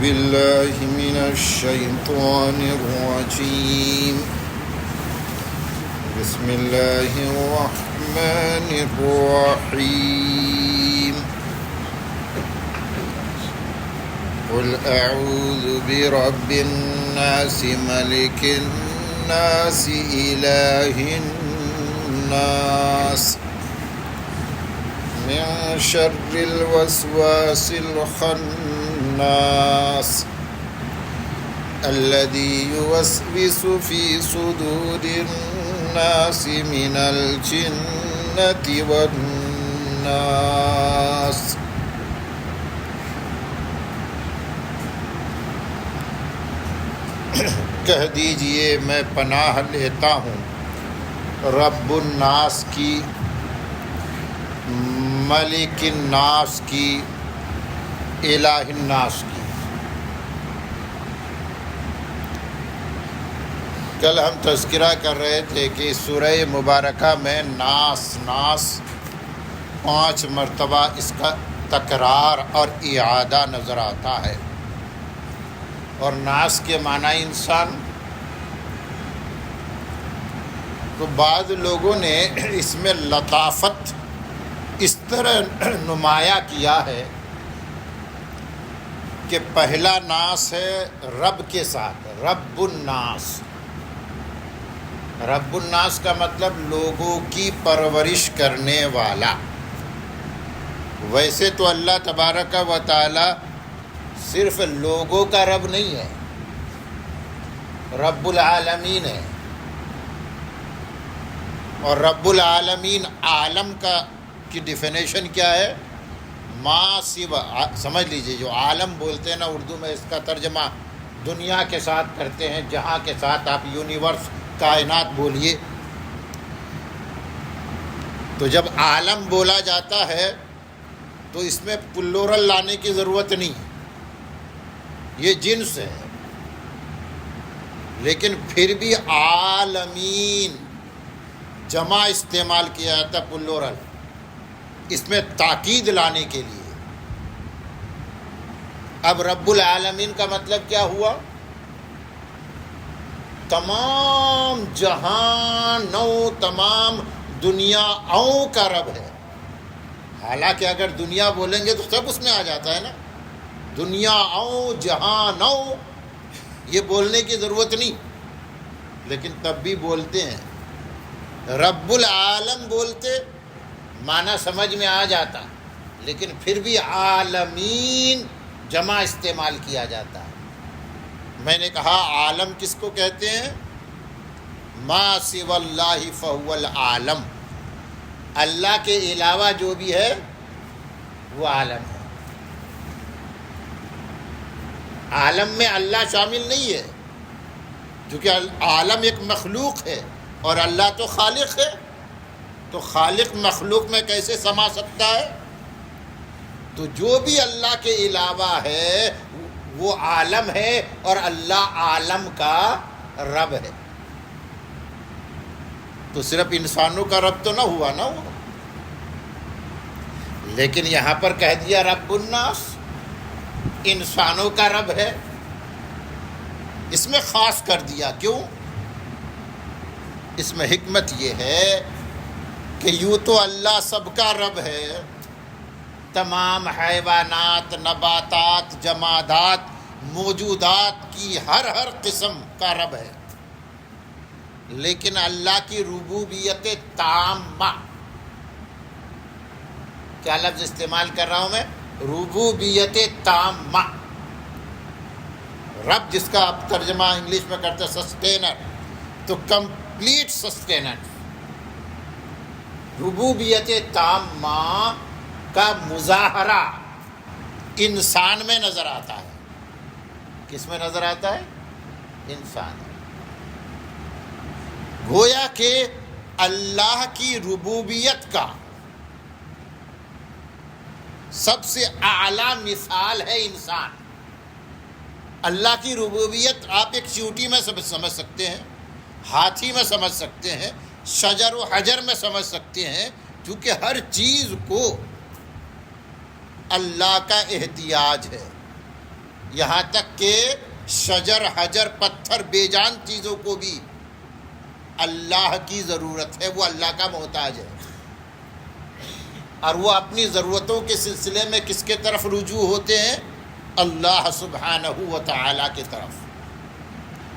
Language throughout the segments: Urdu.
بالله من الشيطان الرجيم بسم الله الرحمن الرحيم قل أعوذ برب الناس ملك الناس إله الناس من شر الوسواس الخناس الذي يوسوس في صدور الناس من الجنة والناس. کہہ دیجئے میں پناہ لیتا ہوں رب الناس کی، ملک الناس کی، الہ الناس کی. کل ہم تذکرہ کر رہے تھے کہ سورہ مبارکہ میں ناس 5 مرتبہ اس کا تکرار اور اعادہ نظر آتا ہے، اور ناس کے معنی انسان. تو بعض لوگوں نے اس میں لطافت اس طرح نمایاں کیا ہے کہ پہلا ناس ہے رب کے ساتھ، رب الناس. رب الناس کا مطلب لوگوں کی پرورش کرنے والا. ویسے تو اللہ تبارک و تعالی صرف لوگوں کا رب نہیں ہے، رب العالمین ہے. اور رب العالمین عالم کی ڈیفینیشن کیا ہے؟ ما سوا، سمجھ لیجئے جو عالم بولتے ہیں نا اردو میں، اس کا ترجمہ دنیا کے ساتھ کرتے ہیں، جہاں کے ساتھ آپ یونیورس، کائنات بولیے. تو جب عالم بولا جاتا ہے تو اس میں پلورل لانے کی ضرورت نہیں ہے، یہ جنس ہے. لیکن پھر بھی عالمین جمع استعمال کیا جاتا پلورل، اس میں تاکید لانے کے لیے. اب رب العالمین کا مطلب کیا ہوا؟ تمام جہانوں، تمام دنیاؤں کا رب ہے. حالانکہ اگر دنیا بولیں گے تو سب اس میں آ جاتا ہے نا، دنیاؤں، جہانوں، یہ بولنے کی ضرورت نہیں، لیکن تب بھی بولتے ہیں. رب العالم بولتے معنی سمجھ میں آ جاتا، لیکن پھر بھی عالمین جمع استعمال کیا جاتا ہے. میں نے کہا عالم کس کو کہتے ہیں؟ ما سوى اللہ فهو العالم. اللہ کے علاوہ جو بھی ہے وہ عالم ہے. عالم میں اللہ شامل نہیں ہے، کیونکہ عالم ایک مخلوق ہے اور اللہ تو خالق ہے. تو خالق مخلوق میں کیسے سما سکتا ہے؟ تو جو بھی اللہ کے علاوہ ہے وہ عالم ہے، اور اللہ عالم کا رب ہے. تو صرف انسانوں کا رب تو نہ ہوا نا وہ، لیکن یہاں پر کہہ دیا رب الناس، انسانوں کا رب ہے. اس میں خاص کر دیا. کیوں؟ اس میں حکمت یہ ہے کہ یوں تو اللہ سب کا رب ہے، تمام حیوانات، نباتات، جمادات، موجودات کی ہر قسم کا رب ہے. لیکن اللہ کی ربوبیت تامہ، کیا لفظ استعمال کر رہا ہوں میں؟ ربوبیت تامہ. رب جس کا آپ ترجمہ انگلش میں کرتے سسٹینر، تو کمپلیٹ سسٹینر. ربوبیت تامہ کا مظاہرہ انسان میں نظر آتا ہے. کس میں نظر آتا ہے؟ انسان. گویا کہ اللہ کی ربوبیت کا سب سے اعلیٰ مثال ہے انسان. اللہ کی ربوبیت آپ ایک چیونٹی میں سمجھ سکتے ہیں، ہاتھی میں سمجھ سکتے ہیں، شجر و حجر میں سمجھ سکتے ہیں، کیونکہ ہر چیز کو اللہ کا احتیاج ہے. یہاں تک کہ شجر حجر پتھر بے جان چیزوں کو بھی اللہ کی ضرورت ہے، وہ اللہ کا محتاج ہے، اور وہ اپنی ضرورتوں کے سلسلے میں کس کے طرف رجوع ہوتے ہیں؟ اللہ سبحانہ و تعالی کی طرف،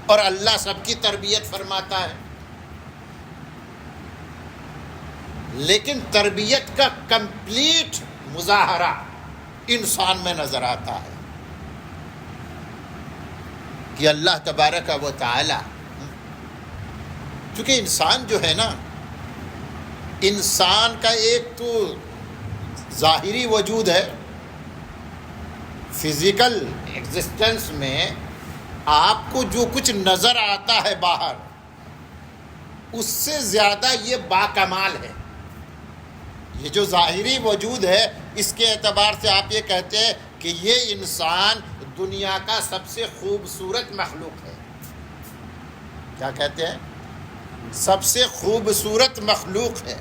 اور اللہ سب کی تربیت فرماتا ہے۔ لیکن تربیت کا کمپلیٹ مظاہرہ انسان میں نظر آتا ہے کہ اللہ تبارک و تعالی، چونکہ انسان جو ہے نا، انسان کا ایک تو ظاہری وجود ہے، فزیکل ایگزسٹنس میں آپ کو جو کچھ نظر آتا ہے باہر، اس سے زیادہ یہ باکمال ہے۔ یہ جو ظاہری وجود ہے، اس کے اعتبار سے آپ یہ کہتے ہیں کہ یہ انسان دنیا کا سب سے خوبصورت مخلوق ہے۔ کیا کہتے ہیں؟ سب سے خوبصورت مخلوق ہے،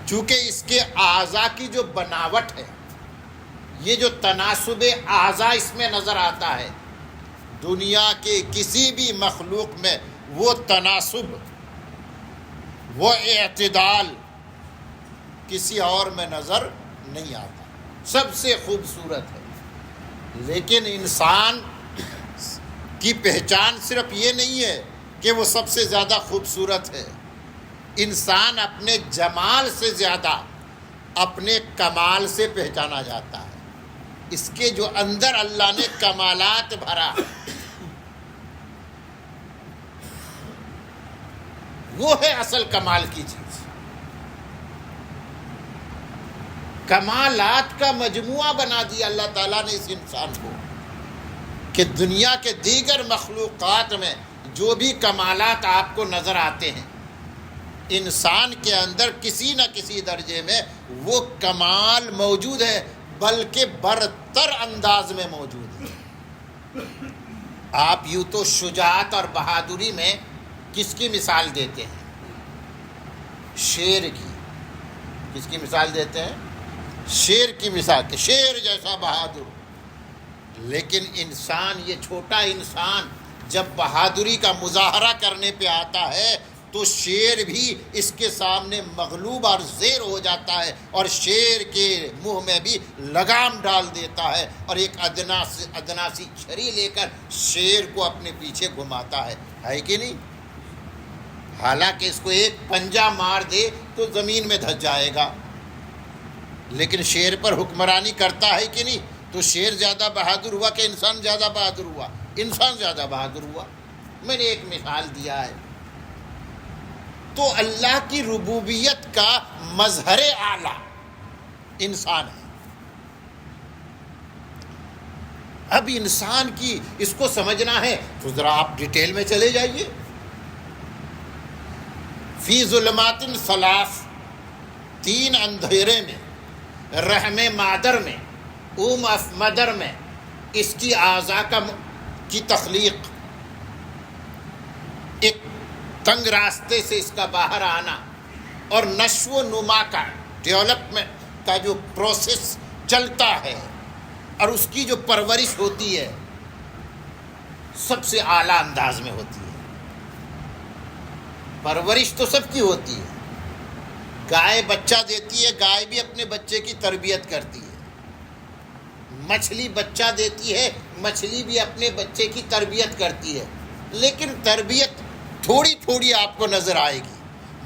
چونکہ اس کے اعضاء کی جو بناوٹ ہے، یہ جو تناسب اعضاء اس میں نظر آتا ہے، دنیا کے کسی بھی مخلوق میں وہ تناسب، وہ اعتدال کسی اور میں نظر نہیں آتا، سب سے خوبصورت ہے۔ لیکن انسان کی پہچان صرف یہ نہیں ہے کہ وہ سب سے زیادہ خوبصورت ہے، انسان اپنے جمال سے زیادہ اپنے کمال سے پہچانا جاتا ہے۔ اس کے جو اندر اللہ نے کمالات بھرا، وہ ہے اصل کمال کی چیز۔ کمالات کا مجموعہ بنا دیا اللہ تعالیٰ نے اس انسان کو، کہ دنیا کے دیگر مخلوقات میں جو بھی کمالات آپ کو نظر آتے ہیں، انسان کے اندر کسی نہ کسی درجے میں وہ کمال موجود ہے، بلکہ برتر انداز میں موجود ہے۔ آپ یوں تو شجاعت اور بہادری میں کس کی مثال دیتے ہیں؟ شیر کی۔ کس کی مثال دیتے ہیں؟ شیر کی مثال، کہ شیر جیسا بہادر۔ لیکن انسان، یہ چھوٹا انسان جب بہادری کا مظاہرہ کرنے پہ آتا ہے تو شیر بھی اس کے سامنے مغلوب اور زیر ہو جاتا ہے، اور شیر کے منہ میں بھی لگام ڈال دیتا ہے، اور ایک ادنا سی چھری لے کر شیر کو اپنے پیچھے گھماتا ہے کہ نہیں؟ حالانکہ اس کو ایک پنجہ مار دے تو زمین میں دھس جائے گا، لیکن شیر پر حکمرانی کرتا ہے کہ نہیں؟ تو شیر زیادہ بہادر ہوا کہ انسان زیادہ بہادر ہوا؟ انسان زیادہ بہادر ہوا۔ میں نے ایک مثال دیا ہے۔ تو اللہ کی ربوبیت کا مظہر اعلیٰ انسان ہے۔ اب انسان کی اس کو سمجھنا ہے تو ذرا آپ ڈیٹیل میں چلے جائیے۔ فی ظلمات ثلاث، تین اندھیرے میں، رحم مادر میں، مدر میں، اس کی اعضاء کی تخلیق، ایک تنگ راستے سے اس کا باہر آنا، اور نشو و نما کا، ڈیولپمنٹ کا جو پروسیس چلتا ہے، اور اس کی جو پرورش ہوتی ہے، سب سے اعلیٰ انداز میں ہوتی ہے۔ پرورش تو سب کی ہوتی ہے۔ گائے بچہ دیتی ہے، گائے بھی اپنے بچے کی تربیت کرتی ہے۔ مچھلی بچہ دیتی ہے، مچھلی بھی اپنے بچے کی تربیت کرتی ہے، لیکن تربیت تھوڑی تھوڑی آپ کو نظر آئے گی۔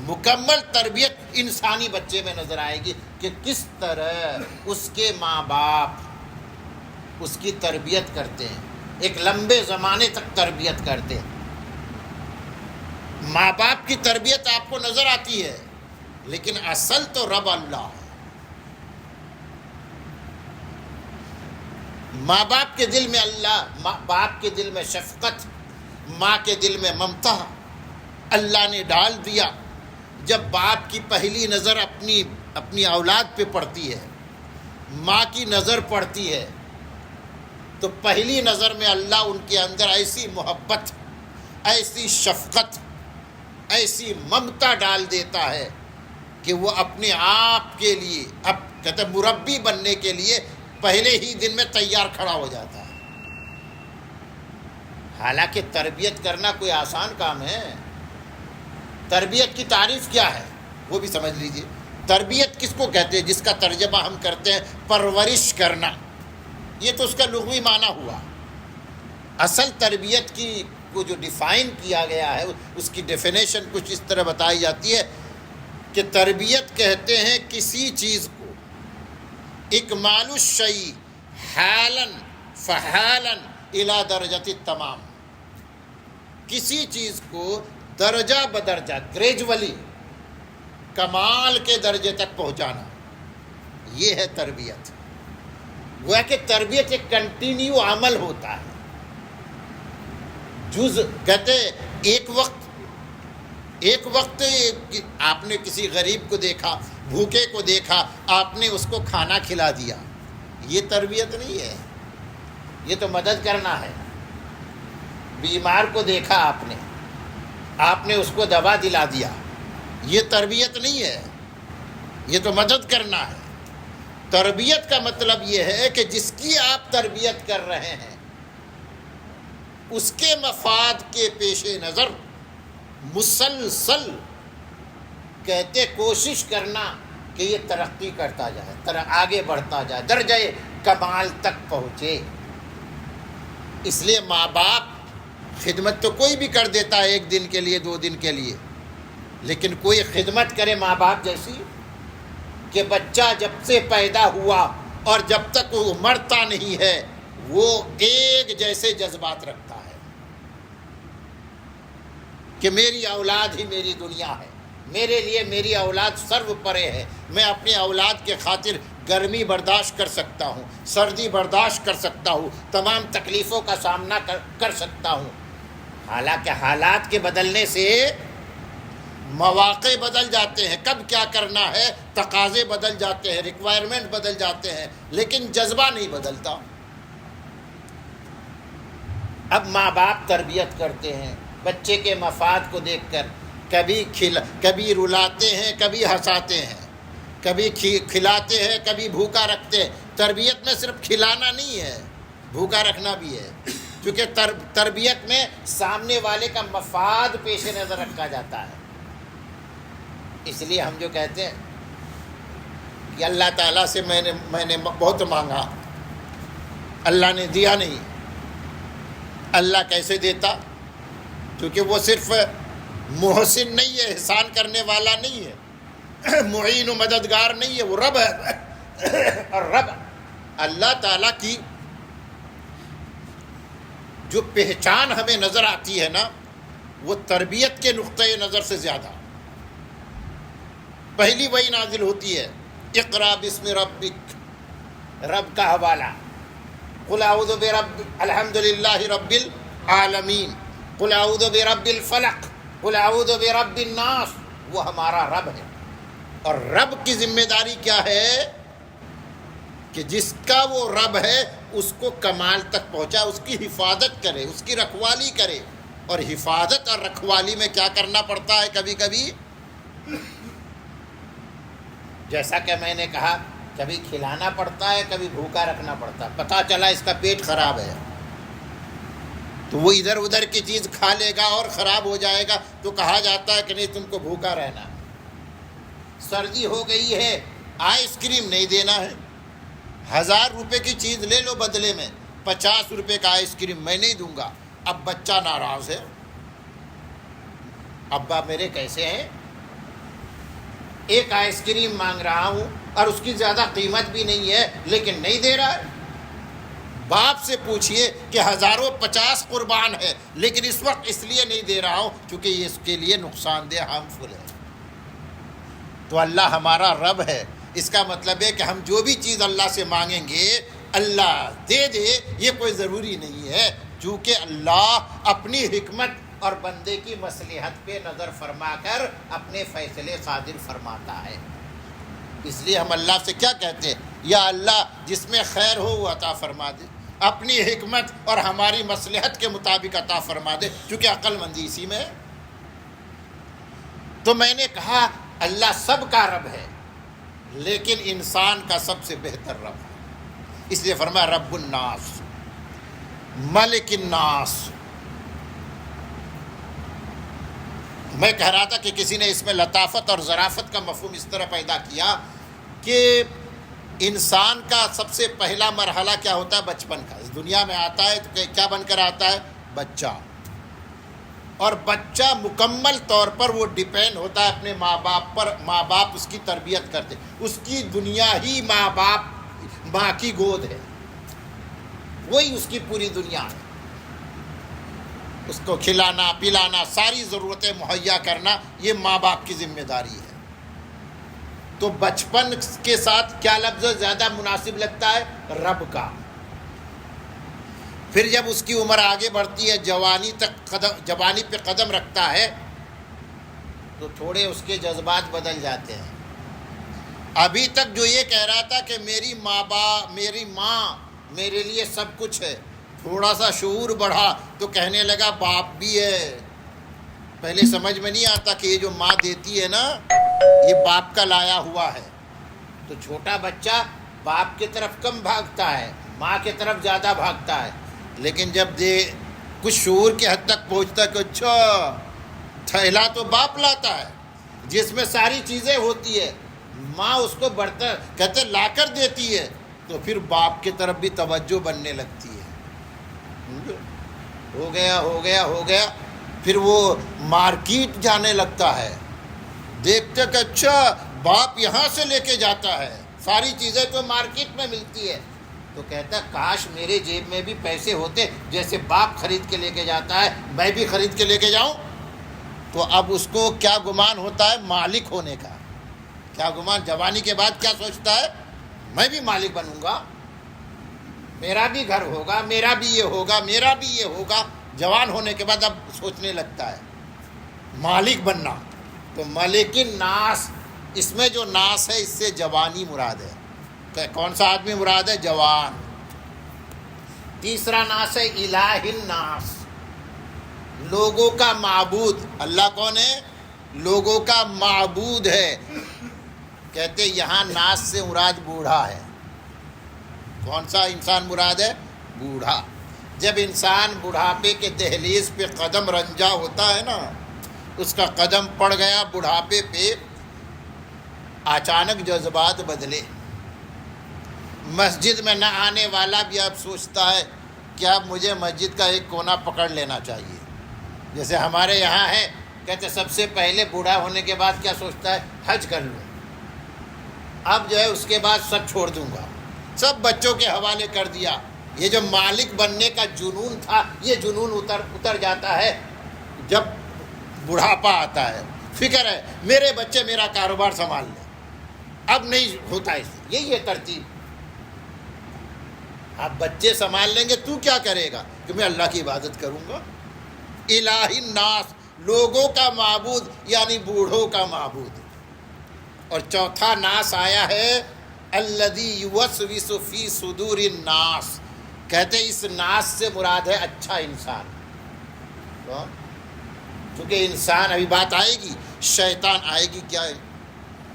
مکمل تربیت انسانی بچے میں نظر آئے گی کہ کس طرح اس کے ماں باپ اس کی تربیت کرتے ہیں، ایک لمبے زمانے تک تربیت کرتے ہیں۔ ماں باپ کی تربیت آپ کو نظر آتی ہے، لیکن اصل تو رب اللہ ہے۔ ماں باپ کے دل میں اللہ، ماں باپ کے دل میں شفقت، ماں کے دل میں ممتا اللہ نے ڈال دیا۔ جب باپ کی پہلی نظر اپنی اولاد پہ پڑتی ہے، ماں کی نظر پڑتی ہے، تو پہلی نظر میں اللہ ان کے اندر ایسی محبت، ایسی شفقت، ایسی ممتا ڈال دیتا ہے کہ وہ اپنے آپ کے لیے، اب کہتے مربی بننے کے لیے پہلے ہی دن میں تیار کھڑا ہو جاتا ہے۔ حالانکہ تربیت کرنا کوئی آسان کام ہے. تربیت کی تعریف کیا ہے وہ بھی سمجھ لیجئے. تربیت کس کو کہتے ہیں؟ جس کا ترجمہ ہم کرتے ہیں پرورش کرنا. یہ تو اس کا لغوی معنی ہوا. اصل تربیت کی کو جو ڈیفائن کیا گیا ہے اس کی ڈیفینیشن کچھ اس طرح بتائی جاتی ہے کہ تربیت کہتے ہیں کسی چیز کو اکمال الشیء حالا فحالا الی درجۃ التمام، کسی چیز کو درجہ بدرجہ گریجولی کمال کے درجے تک پہنچانا، یہ ہے تربیت. گویا کہ تربیت ایک کنٹینیو عمل ہوتا ہے. کہتے ایک وقت آپ نے کسی غریب کو دیکھا، بھوکے کو دیکھا، آپ نے اس کو کھانا کھلا دیا، یہ تربیت نہیں ہے، یہ تو مدد کرنا ہے. بیمار کو دیکھا آپ نے اس کو دوا دلا دیا، یہ تربیت نہیں ہے، یہ تو مدد کرنا ہے. تربیت کا مطلب یہ ہے کہ جس کی آپ تربیت کر رہے ہیں اس کے مفاد کے پیش نظر مسلسل کہتے کوشش کرنا کہ یہ ترقی کرتا جائے، آگے بڑھتا جائے، درجہ کمال تک پہنچے. اس لیے ماں باپ خدمت تو کوئی بھی کر دیتا ہے، 1 دن کے لیے 2 دن کے لیے، لیکن کوئی خدمت کرے ماں باپ جیسی کہ بچہ جب سے پیدا ہوا اور جب تک وہ مرتا نہیں ہے وہ ایک جیسے جذبات رکھتا ہے کہ میری اولاد ہی میری دنیا ہے، میرے لیے میری اولاد سرو پرے ہے. میں اپنی اولاد کے خاطر گرمی برداشت کر سکتا ہوں، سردی برداشت کر سکتا ہوں، تمام تکلیفوں کا سامنا کر سکتا ہوں. حالانکہ حالات کے بدلنے سے مواقع بدل جاتے ہیں، کب کیا کرنا ہے تقاضے بدل جاتے ہیں، ریکوائرمنٹ بدل جاتے ہیں، لیکن جذبہ نہیں بدلتا. اب ماں باپ تربیت کرتے ہیں بچے کے مفاد کو دیکھ کر، کبھی رلاتے ہیں، کبھی ہنساتے ہیں، کبھی کھلاتے ہیں، کبھی بھوکا رکھتے ہیں. تربیت میں صرف کھلانا نہیں ہے، بھوکا رکھنا بھی ہے، کیونکہ تربیت میں سامنے والے کا مفاد پیش نظر رکھا جاتا ہے. اس لیے ہم جو کہتے ہیں کہ اللہ تعالیٰ سے میں نے بہت مانگا، اللہ نے دیا نہیں. اللہ کیسے دیتا؟ کیونکہ وہ صرف محسن نہیں ہے، احسان کرنے والا نہیں ہے، معین و مددگار نہیں ہے، وہ رب ہے. اور رب اللہ تعالیٰ کی جو پہچان ہمیں نظر آتی ہے نا، وہ تربیت کے نقطۂ نظر سے زیادہ پہلی وہی نازل ہوتی ہے، اقرا بسم ربک، رب کا حوالہ، قل اعوذ برب الحمد للہ رب العالمین، قل اعوذ برب الفلق، قل اعوذ برب الناس. وہ ہمارا رب ہے. اور رب کی ذمہ داری کیا ہے کہ جس کا وہ رب ہے اس کو کمال تک پہنچا، اس کی حفاظت کرے، اس کی رکھوالی کرے. اور حفاظت اور رکھوالی میں کیا کرنا پڑتا ہے کبھی کبھی، جیسا کہ میں نے کہا کبھی کھلانا پڑتا ہے، کبھی بھوکا رکھنا پڑتا ہے. پتہ چلا اس کا پیٹ خراب ہے تو وہ ادھر ادھر کی چیز کھا لے گا اور خراب ہو جائے گا، تو کہا جاتا ہے کہ نہیں تم کو بھوکا رہنا ہے. سردی ہو گئی ہے، آئس کریم نہیں دینا ہے، 1000 روپے کی چیز لے لو، بدلے میں 50 روپے کا آئس کریم میں نہیں دوں گا. اب بچہ ناراض ہے، ابا میرے کیسے ہیں، ایک آئس کریم مانگ رہا ہوں اور اس کی زیادہ قیمت بھی نہیں ہے لیکن نہیں دے رہا ہے. باپ سے پوچھئے کہ ہزاروں 50 قربان ہے لیکن اس وقت اس لیے نہیں دے رہا ہوں کیونکہ یہ اس کے لیے نقصان دہ ہارمفل ہے. تو اللہ ہمارا رب ہے، اس کا مطلب ہے کہ ہم جو بھی چیز اللہ سے مانگیں گے اللہ دے دے، یہ کوئی ضروری نہیں ہے، چونکہ اللہ اپنی حکمت اور بندے کی مصلحت پہ نظر فرما کر اپنے فیصلے صادر فرماتا ہے. اس لیے ہم اللہ سے کیا کہتے ہیں، یا اللہ جس میں خیر ہو وہ عطا فرما دے، اپنی حکمت اور ہماری مصلحت کے مطابق عطا فرما دے، کیونکہ عقل مندی اسی میں ہے. تو میں نے کہا اللہ سب کا رب ہے لیکن انسان کا سب سے بہتر رب ہے. اس لیے فرمایا رب الناس، ملک الناس، میں کہہ رہا تھا کہ کسی نے اس میں لطافت اور ظرافت کا مفہوم اس طرح پیدا کیا کہ انسان کا سب سے پہلا مرحلہ کیا ہوتا ہے؟ بچپن کا. اس دنیا میں آتا ہے تو کیا بن کر آتا ہے؟ بچہ. اور بچہ مکمل طور پر وہ ڈیپینڈ ہوتا ہے اپنے ماں باپ پر. ماں باپ اس کی تربیت کرتے. اس کی دنیا ہی ماں کی گود ہے. وہی اس کی پوری دنیا ہے. اس کو کھلانا پلانا ساری ضرورتیں مہیا کرنا یہ ماں باپ کی ذمہ داری ہے. تو بچپن کے ساتھ کیا لفظ زیادہ مناسب لگتا ہے؟ رب کا. پھر جب اس کی عمر آگے بڑھتی ہے، جوانی پہ قدم رکھتا ہے، تو تھوڑے اس کے جذبات بدل جاتے ہیں. ابھی تک جو یہ کہہ رہا تھا کہ میری ماں میرے لیے سب کچھ ہے، تھوڑا سا شعور بڑھا تو کہنے لگا باپ بھی ہے. پہلے سمجھ میں نہیں آتا کہ یہ جو ماں دیتی ہے نا یہ باپ کا لایا ہوا ہے. تو چھوٹا بچہ باپ کی طرف کم بھاگتا ہے، ماں کی طرف زیادہ بھاگتا ہے. لیکن جب کچھ شعور کے حد تک پہنچتا ہے کہ اچھا تھیلا تو باپ لاتا ہے جس میں ساری چیزیں ہوتی ہے، ماں اس کو بڑھتا کہتے لا کر دیتی ہے، تو پھر باپ کی طرف بھی توجہ بننے لگتی ہے. ہو گیا پھر وہ مارکیٹ جانے لگتا ہے، دیکھتے کہ اچھا باپ یہاں سے لے کے جاتا ہے، ساری چیزیں تو مارکیٹ میں ملتی ہے. تو کہتا ہے کاش میرے جیب میں بھی پیسے ہوتے، جیسے باپ خرید کے لے کے جاتا ہے میں بھی خرید کے لے کے جاؤں. تو اب اس کو کیا گمان ہوتا ہے؟ مالک ہونے کا. کیا گمان؟ جوانی کے بعد کیا سوچتا ہے؟ میں بھی مالک بنوں گا، میرا بھی گھر ہوگا، میرا بھی یہ ہوگا، میرا بھی یہ ہوگا. جوان ہونے کے بعد اب سوچنے لگتا ہے مالک بننا. تو ملک الناس، اس میں جو ناس ہے اس سے جوانی مراد ہے. کون سا آدمی مراد ہے؟ جوان. تیسرا ناس ہے الہ الناس، لوگوں کا معبود. اللہ کون ہے؟ لوگوں کا معبود ہے. کہتے یہاں ناس سے مراد بوڑھا ہے. کون سا انسان مراد ہے؟ بوڑھا. جب انسان بڑھاپے کے دہلیز پہ قدم رنجا ہوتا ہے نا، اس کا قدم پڑ گیا بڑھاپے پہ، اچانک جذبات بدلے. مسجد میں نہ آنے والا بھی اب سوچتا ہے کہ اب مجھے مسجد کا ایک کونا پکڑ لینا چاہیے. جیسے ہمارے یہاں ہے، کہتے سب سے پہلے بوڑھا ہونے کے بعد کیا سوچتا ہے؟ حج کر لوں، اب جو ہے اس کے بعد سب چھوڑ دوں گا، سب بچوں کے حوالے کر دیا. یہ جو مالک بننے کا جنون تھا یہ جنون اتر جاتا ہے جب بڑھاپا آتا ہے. فکر ہے میرے بچے میرا کاروبار سنبھال لیں، اب نہیں ہوتا اس. یہی ہے ترتیب. آپ بچے سنبھال لیں گے تو کیا کرے گا؟ کہ میں اللہ کی عبادت کروں گا. الہ الناس، لوگوں کا معبود یعنی بوڑھوں کا معبود. اور چوتھا ناس آیا ہے الذی یوسوس فی صدور الناس. کہتے اس ناس سے مراد ہے اچھا انسان. چونکہ انسان، ابھی بات آئے گی، شیطان آئے گی، کیا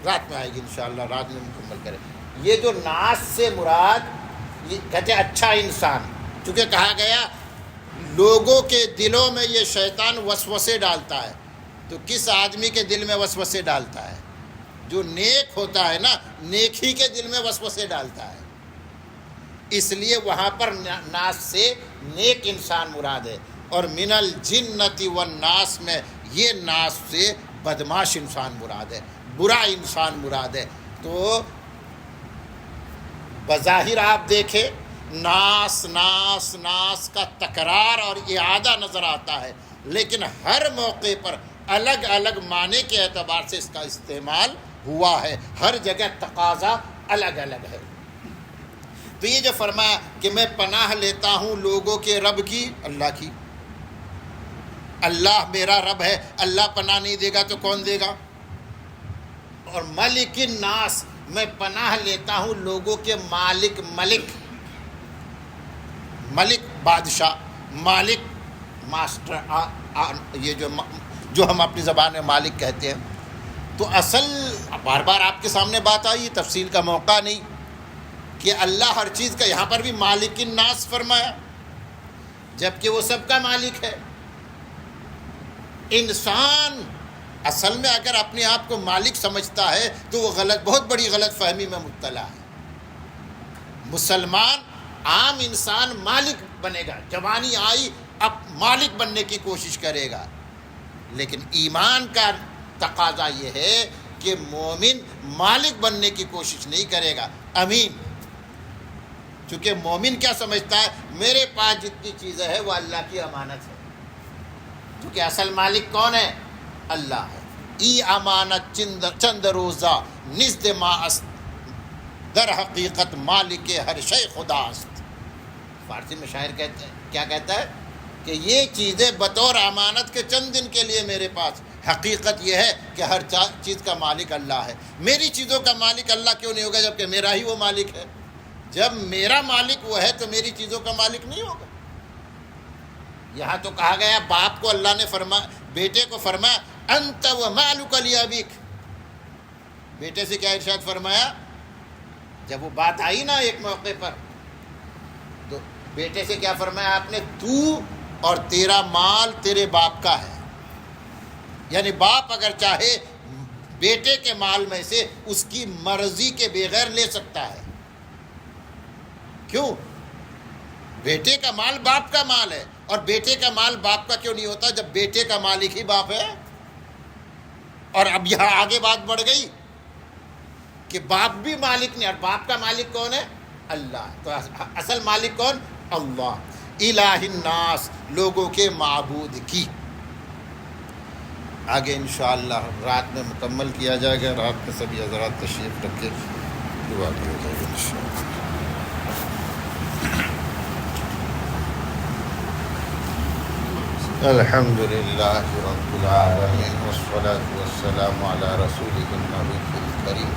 رات میں آئے گی انشاءاللہ، رات میں مکمل کریں. یہ جو ناس سے مراد یہ کہتے اچھا انسان، چونکہ کہا گیا لوگوں کے دلوں میں یہ شیطان وسوسے ڈالتا ہے. تو کس آدمی کے دل میں وسوسے ڈالتا ہے؟ جو نیک ہوتا ہے نا، نیک ہی کے دل میں وسوسے ڈالتا ہے. اس لیے وہاں پر ناس سے نیک انسان مراد ہے. اور من الجنت والناس میں یہ ناس سے بدماش انسان مراد ہے، برا انسان مراد ہے. تو بظاہر آپ دیکھیں ناس ناس ناس کا تکرار اور اعادہ نظر آتا ہے، لیکن ہر موقع پر الگ الگ معنی کے اعتبار سے اس کا استعمال ہوا ہے. ہر جگہ تقاضا الگ الگ ہے. تو یہ جو فرمایا کہ میں پناہ لیتا ہوں لوگوں کے رب کی، اللہ کی. اللہ میرا رب ہے، اللہ پناہ نہیں دے گا تو کون دے گا؟ اور ملک الناس، میں پناہ لیتا ہوں لوگوں کے مالک. ملک بادشاہ، مالک ماسٹر، یہ جو ہم اپنی زبان میں مالک کہتے ہیں. تو اصل بار بار آپ کے سامنے بات آئی، تفصیل کا موقع نہیں، کہ اللہ ہر چیز کا یہاں پر بھی مالک الناس فرمایا، جبکہ وہ سب کا مالک ہے. انسان اصل میں اگر اپنے آپ کو مالک سمجھتا ہے تو وہ بہت بڑی غلط فہمی میں مبتلا ہے۔ مسلمان عام انسان مالک بنے گا، جوانی آئی اب مالک بننے کی کوشش کرے گا، لیکن ایمان کا تقاضا یہ ہے کہ مومن مالک بننے کی کوشش نہیں کرے گا، امین۔ چونکہ مومن کیا سمجھتا ہے، میرے پاس جتنی چیزیں ہیں وہ اللہ کی امانت ہے، کیونکہ اصل مالک کون ہے؟ اللہ ہے۔ ای امانت چند روزہ نزد ما است، در حقیقت مالک ہر شے خدا است۔ فارسی میں شاعر کہتے ہیں، کیا کہتا ہے کہ یہ چیزیں بطور امانت کے چند دن کے لیے میرے پاس، حقیقت یہ ہے کہ ہر چیز کا مالک اللہ ہے۔ میری چیزوں کا مالک اللہ کیوں نہیں ہوگا جبکہ میرا ہی وہ مالک ہے؟ جب میرا مالک وہ ہے تو میری چیزوں کا مالک نہیں ہوگا۔ یہاں تو کہا گیا باپ کو اللہ نے بیٹے کو فرمایا انت و مالک لابیک۔ بیٹے سے کیا ارشاد فرمایا؟ جب وہ بات آئی نا ایک موقع پر تو بیٹے سے کیا فرمایا آپ نے؟ تو اور تیرا مال تیرے باپ کا ہے، یعنی باپ اگر چاہے بیٹے کے مال میں سے اس کی مرضی کے بغیر لے سکتا ہے۔ کیوں؟ بیٹے کا مال باپ کا مال ہے، اور بیٹے کا مال باپ کا کیوں نہیں ہوتا جب بیٹے کا مالک ہی باپ ہے؟ اور اب یہاں آگے بات بڑھ گئی کہ باپ بھی مالک نہیں، اور باپ کا مالک کون ہے؟ اللہ۔ تو اصل مالک کون؟ اللہ۔ الہ الناس، لوگوں کے معبود کی۔ آگے انشاءاللہ رات میں مکمل کیا جائے گا، رات میں سبھی حضرات تشریف رکھ کے دعا کی جائے گی انشاءاللہ۔ الحمد للہ رب العالمین والصلاة والسلام علی رسولہ النبی الکریم۔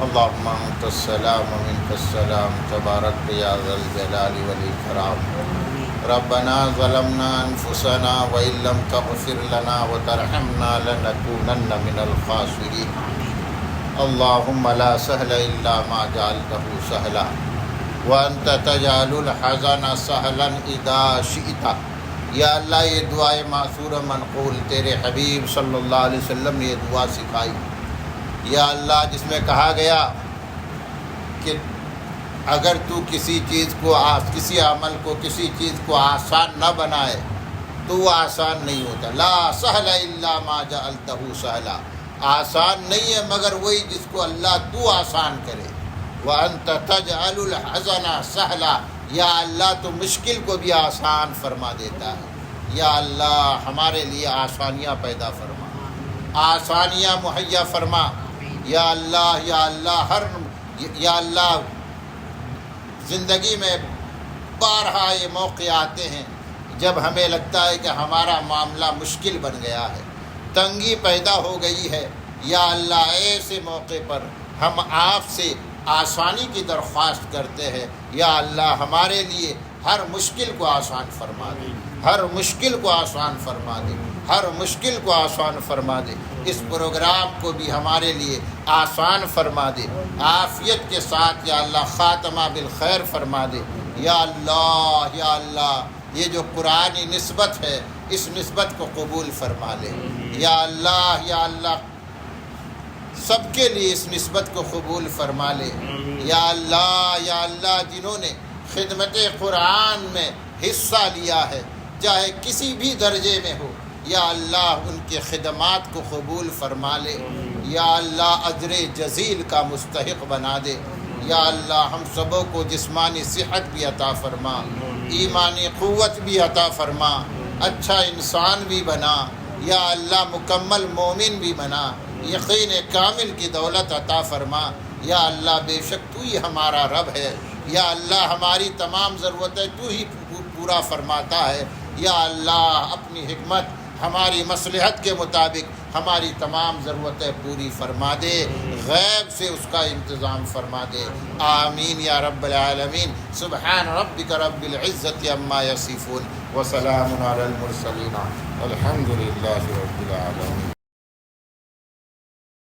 اللہم انت السلام ومنک السلام، تبارک یا ذا الجلال والاکرام۔ ربنا ظلمنا انفسنا وان لم تغفر لنا وترحمنا لنکونن من الخاسرین۔ اللہم لا سہل الا ما جعلته سہلا وانت تجعل الحزن سہلا اذا شئت۔ یا اللہ یہ دعائے معصور منقول تیرے حبیب صلی اللہ علیہ وسلم نے یہ دعا سکھائی۔ یا اللہ جس میں کہا گیا کہ اگر تو کسی چیز کو، کسی عمل کو، کسی چیز کو آسان نہ بنائے تو وہ آسان نہیں ہوتا۔ لا سہل الا ما جعلتہ سہلا، آسان نہیں ہے مگر وہی جس کو اللہ تو آسان کرے۔ وانت تجعل الحزن سہلا، یا اللہ تو مشکل کو بھی آسان فرما دیتا ہے۔ یا اللہ ہمارے لیے آسانیاں پیدا فرما، آسانیاں مہیا فرما۔ یا اللہ یا اللہ زندگی میں بارہا یہ موقع آتے ہیں جب ہمیں لگتا ہے کہ ہمارا معاملہ مشکل بن گیا ہے، تنگی پیدا ہو گئی ہے۔ یا اللہ ایسے موقع پر ہم آپ سے آسانی کی درخواست کرتے ہیں۔ یا اللہ ہمارے لیے ہر مشکل کو آسان فرما دے، ہر مشکل کو آسان فرما دے، ہر مشکل کو آسان فرما دے۔ اس پروگرام کو بھی ہمارے لیے آسان فرما دے، عافیت کے ساتھ یا اللہ خاتمہ بالخیر فرما دے۔ یا اللہ یہ جو قرآنی نسبت ہے اس نسبت کو قبول فرما لے۔ یا اللہ سب کے لیے اس نسبت کو قبول فرما لے۔ یا اللہ جنہوں نے خدمت قرآن میں حصہ لیا ہے چاہے کسی بھی درجے میں ہو، یا اللہ ان کے خدمات کو قبول فرما لے۔ یا اللہ اجر جزیل کا مستحق بنا دے۔ یا اللہ ہم سبوں کو جسمانی صحت بھی عطا فرما، ایمانی قوت بھی عطا فرما، اچھا انسان بھی بنا۔ یا اللہ مکمل مومن بھی بنا، یقین کامل کی دولت عطا فرما۔ یا اللہ بے شک تو ہی ہمارا رب ہے۔ یا اللہ ہماری تمام ضرورتیں تو ہی پورا فرماتا ہے۔ یا اللہ اپنی حکمت ہماری مصلحت کے مطابق ہماری تمام ضرورتیں پوری فرما دے، غیب سے اس کا انتظام فرما دے۔ آمین یا رب العالمین۔ سبحان ربک رب العزت عما یصفون وسلام علی المرسلین والحمد للہ رب العالمین۔